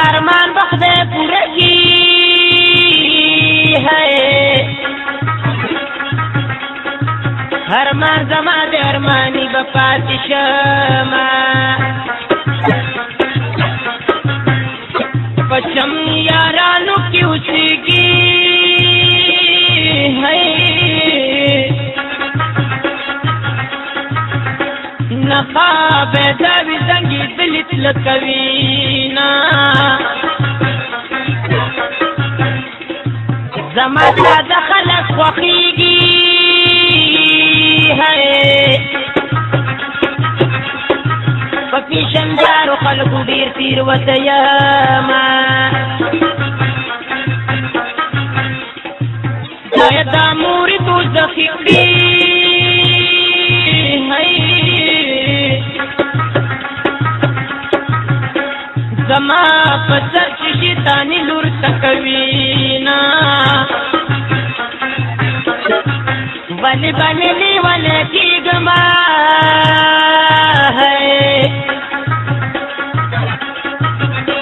ارمان بخدے پورگی ہے ارمان زما دے ارمانی بپاتی شما پچم یارانو کی اچھگی ہے نقاب داوی زنگی دلت لکوینا زما دا خلق وخیگی ہے پکی شنجارو خلقو دیر تیر وطیاما دا موری تو زخیقی زما پسر شیطانی لور تکوینا ولی بنلی ولی کی گما ہے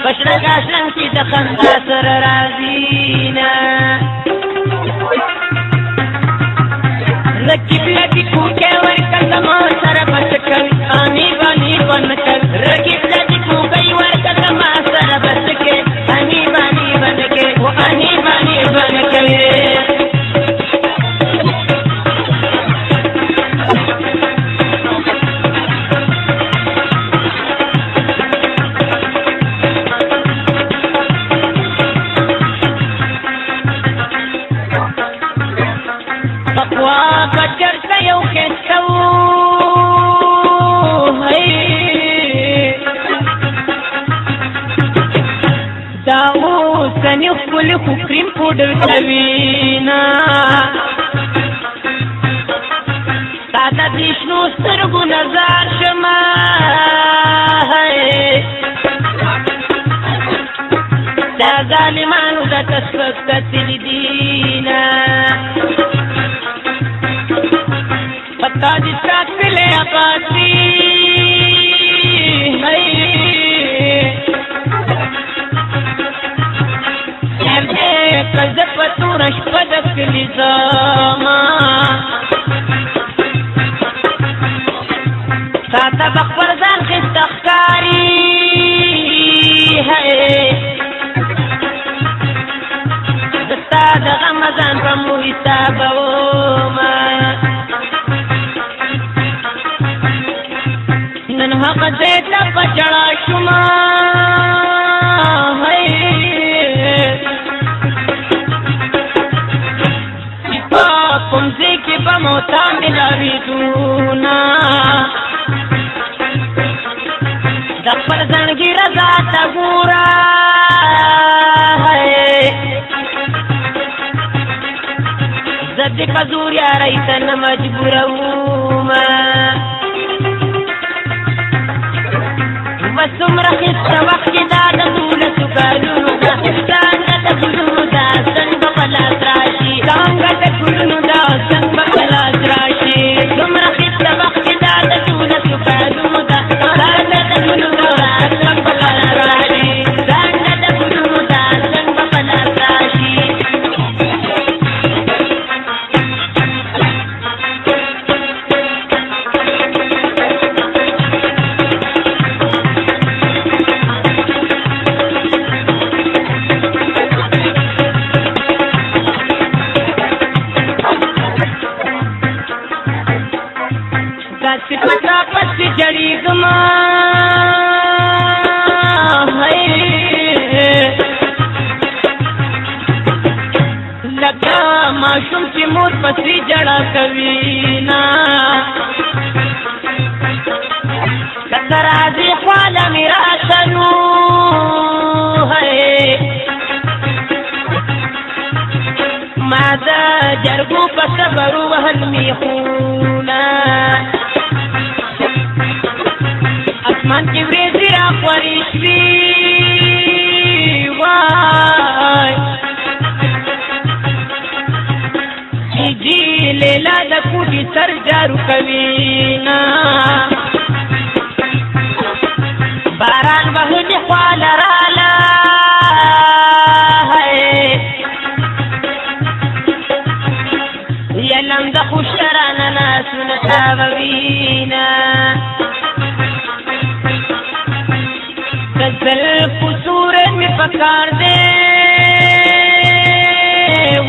کشرنگ آشرنگ کی دخندا سر رازینا رکیب لگی کوکے ورکل زما سر بسکل آنی بانی بنکل رکیب لگی کوکے ورکل زما سر بسکل آنی بانی بنکل وہ آنی بانی بنکل خپل خو کریم پوډر کوینا تا د ویشنو سترګو نظر شما دا ظالمانو د تسبک کتلی دینا پتا دې ساتلې آبادي پتورش پدک لزاما ساتا بخبر زان خست اخکاری ہے دستا دا غمزان پمو حسابوما نن حق دیتا پچڑا شما کمزے کے بموتا ملاوی دونا دپر زنگی رضا تگورا ہے زد قزور یا ریتن مجبوروما وسم رخص وقت دادا دولت کالونو دا سانگا تکلونو دا سنگ پلاس راشی سانگا تکلونو دا سنگ پلاس راشی سم رخص وقت دادا دولت کالونو دا سانگا تکلونو دا سنگ پلاس راشی سانگا تکلونو دا سنگ پلاس راشی پتا پس جڑی گما لگا معشوم کی مور پسری جڑا کوینا ترازی خواله می راشنو ما دا جرګو په صبر وهل میخونه اسمان کې ورېځې راخورې شوې وای جی لیلا د کوټې سر جارو کوي نه باران وهلې خواله راله یلم د خوشترانه ناسونه تاووینه د زلفو سورې مې پکار دی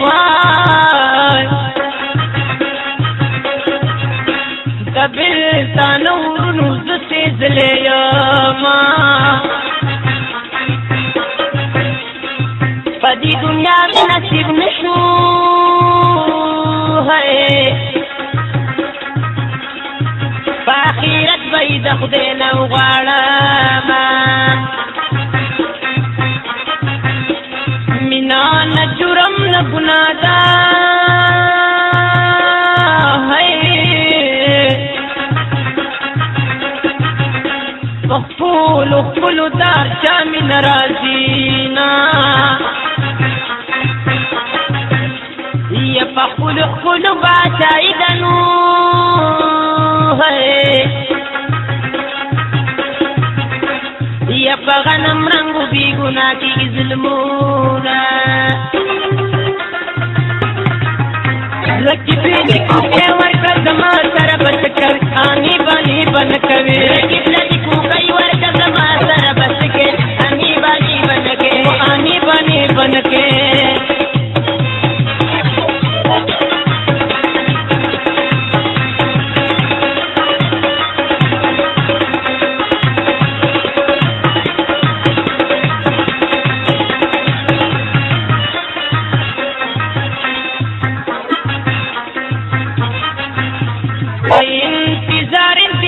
وای د بېلتانه ورونو زه سېزلی یما په دې دنیا مې نصیب نه شو په آخرت به یې د خدای نه وغواړمه مینا نه جرم نه ګناه ده په خپلو خپلو دا چا مې نه راځي نه یا په خپلو خپلو باچایي ده نو یا په غنم رنګو بې ګناه کېږي ظلمونه لکې بېلې کوکۍ ورکړه زما سره به څه کوي انې بانې به نه کوي لکې کوکۍ ورکړه زما سره به څه کوي انې بانې به نه کوي انې بانې به نه کوي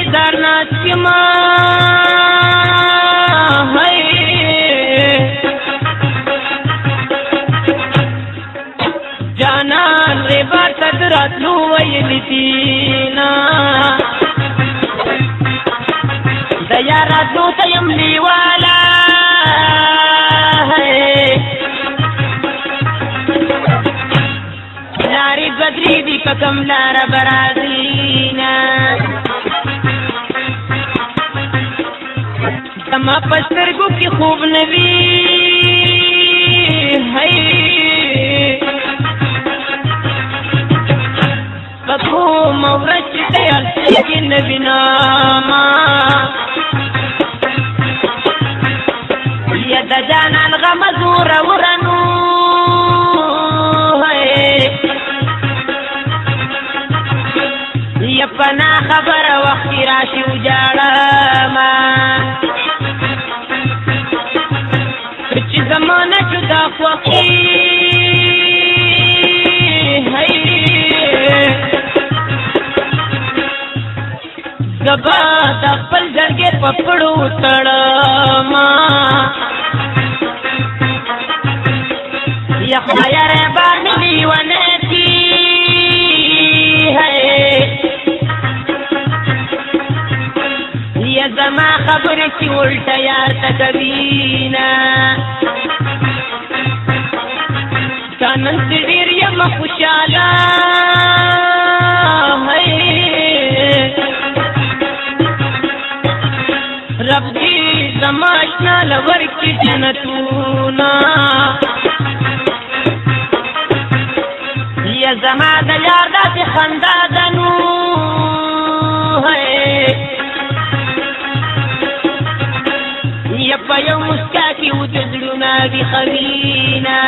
انتظار ناست یما جانان ریبار ته د راتلو ویلي دي نه د یار راتلو ته یم لیواله لارې بدرې دي په کوم لاره به راځي نه زما په سترګو کې خوب نه وي په کومه ورځ چې دی هلته کې نه وینمه یا د جانان غمه زوروره نو یا په ناخبره وخت کې راشي وجاړمه چې زمانه جدا خوښي زه به د خپل جرګې په پړو تړمه یا خدایه رهبر مې لیونی کي یا زما خبرې چې الټه یار ته کوي نه تا نن چې ډېر یم خوشحاله رب دې زما اشنا له ورکړي جنتونه یا زما د یار داسې خندا ده نو یا په یو مسکا کې و د زړونه وي خوینه